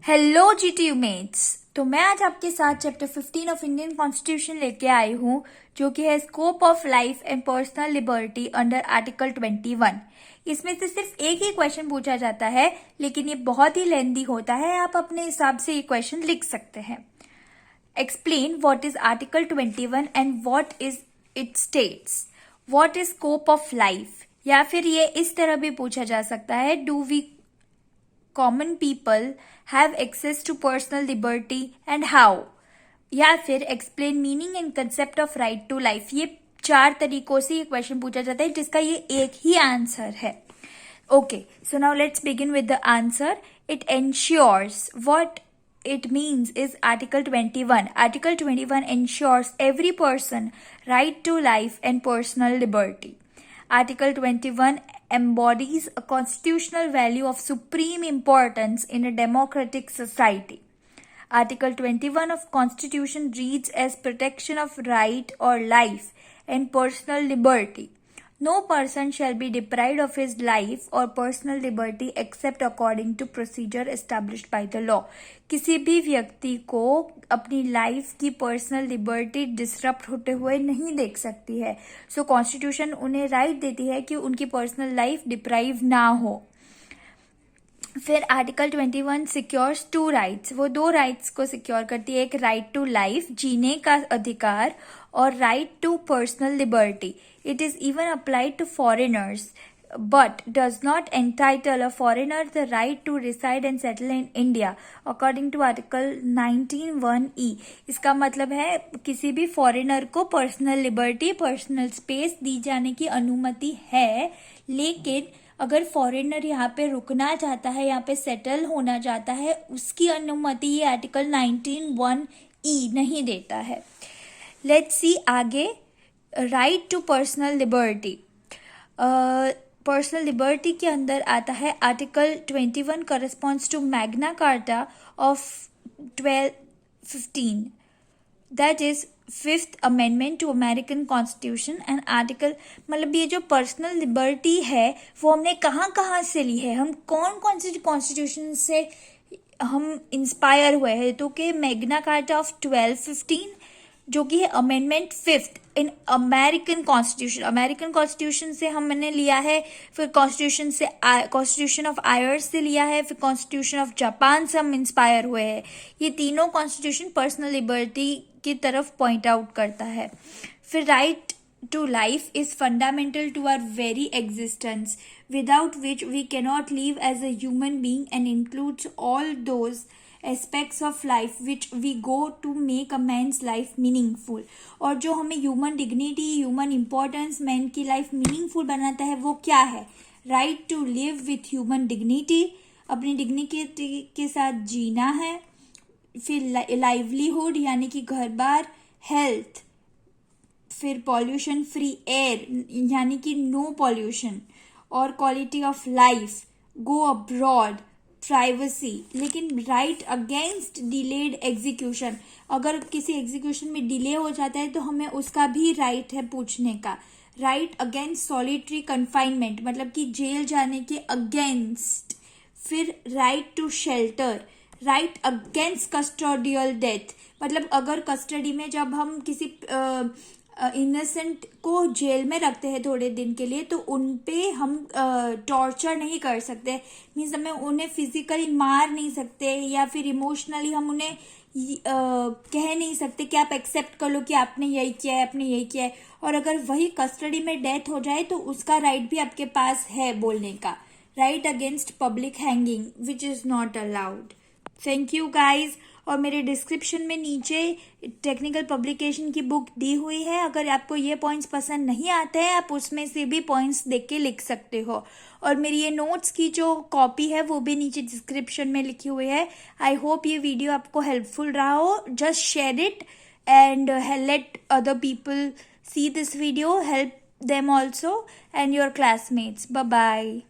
Hello GTU mats. तो मैं आज आपके साथ चैप्टर 15 ऑफ इंडियन कॉन्स्टिट्यूशन लेके आई हूँ, जो कि है scope of life and personal liberty under article 21। इसमें से सिर्फ एक ही क्वेश्चन पूछा जाता है, लेकिन ये बहुत ही लेंदी होता है। आप अपने हिसाब से ये क्वेश्चन लिख सकते हैं। Explain what is article 21 and what is it states. What is scope of life, या फिर ये इस तरह भी पूछा जा सकता है, do we common people have access to personal liberty and how, या फिर explain meaning and concept of right to life। ये 4 तरीकों से ये क्वेश्चन पूछा जाता है, जिसका ये एक ही आंसर है। Okay, so now let's begin with the answer. It ensures, what it means is Article 21. Article 21 ensures every person right to life and personal liberty. Article 21 embodies a constitutional value of supreme importance in a democratic society. Article 21 of Constitution reads as protection of right or life and personal liberty. No person shall be deprived of his life or personal liberty except according to procedure established by the law. किसी भी व्यक्ति को अपनी life की personal liberty disrupt होते हुए नहीं देख सकती है। सो कॉन्स्टिट्यूशन उन्हें राइट देती है कि उनकी पर्सनल लाइफ डिप्राइव ना हो। फिर आर्टिकल 21 सिक्योर्स 2 राइट्स। वो 2 राइट्स को सिक्योर करती है, एक राइट टू लाइफ, जीने का अधिकार, और right to personal liberty. It is even applied to foreigners but does not entitle a foreigner the right to reside and settle in India according to Article 19(1)(e। इसका मतलब है किसी भी foreigner को पर्सनल लिबर्टी, पर्सनल स्पेस दी जाने की अनुमति है, लेकिन अगर फॉरेनर यहाँ पे रुकना चाहता है, यहाँ पे सेटल होना चाहता है, उसकी अनुमति ये आर्टिकल 19(1)(e नहीं देता है। लेट्स सी आगे। Right to personal liberty. Personal liberty के अंदर आता है article 21 corresponds to Magna Carta of 1215, that is 5th amendment to American constitution. And article मतलब ये जो पर्सनल लिबर्टी है वो हमने कहाँ से ली है, हम कौन से कॉन्स्टिट्यूशन से हम इंस्पायर हुए हैं, तो कि मैग्ना कार्टा ऑफ 1215 जो कि है amendment 5th in American constitution. American constitution से हमने लिया है, फिर कॉन्स्टिट्यूशन ऑफ आयर्स से लिया है, फिर कॉन्स्टिट्यूशन ऑफ जापान से हम इंस्पायर हुए हैं। ये तीनों कॉन्स्टिट्यूशन पर्सनल लिबर्टी की तरफ पॉइंट आउट करता है। फिर right to life is fundamental to our very existence, without which we cannot live as a human being and includes all those aspects of life which we go to make a man's life meaningful. और जो हमें human dignity, human importance, man की life meaningful बनाता है वो क्या है? Right to live with human dignity, अपनी डिग्निटी के साथ जीना है। फिर लाइवलीहुड यानी कि घर बार, हेल्थ, फिर पॉल्यूशन फ्री एयर यानी कि नो पॉल्यूशन, और quality of life, go abroad, privacy. लेकिन राइट अगेंस्ट डिलेड एग्जीक्यूशन, अगर किसी एग्जीक्यूशन में डिले हो जाता है तो हमें उसका भी राइट है पूछने का। राइट अगेंस्ट सॉलिटरी कन्फाइनमेंट मतलब कि जेल जाने के अगेंस्ट। फिर right to shelter, right against custodial death मतलब अगर कस्टडी में जब हम किसी इनोसेंट को जेल में रखते हैं थोड़े दिन के लिए, तो उन पे हम टॉर्चर नहीं कर सकते, मीन्स हमें उन्हें फिजिकली मार नहीं सकते, या फिर इमोशनली हम उन्हें कह नहीं सकते कि आप एक्सेप्ट कर लो कि आपने यही किया है, आपने यही किया है। और अगर वही कस्टडी में डेथ हो जाए तो उसका राइट भी आपके पास है बोलने का। Right against public hanging which is not allowed. Thank you guys. और मेरे डिस्क्रिप्शन में नीचे टेक्निकल पब्लिकेशन की बुक दी हुई है, अगर आपको ये पॉइंट्स पसंद नहीं आते हैं आप उसमें से भी पॉइंट्स देख के लिख सकते हो। और मेरी ये नोट्स की जो कॉपी है वो भी नीचे डिस्क्रिप्शन में लिखी हुई है। आई होप ये वीडियो आपको हेल्पफुल रहा हो। Just share it and let other people see this video, help them also and your classmates. Bye bye.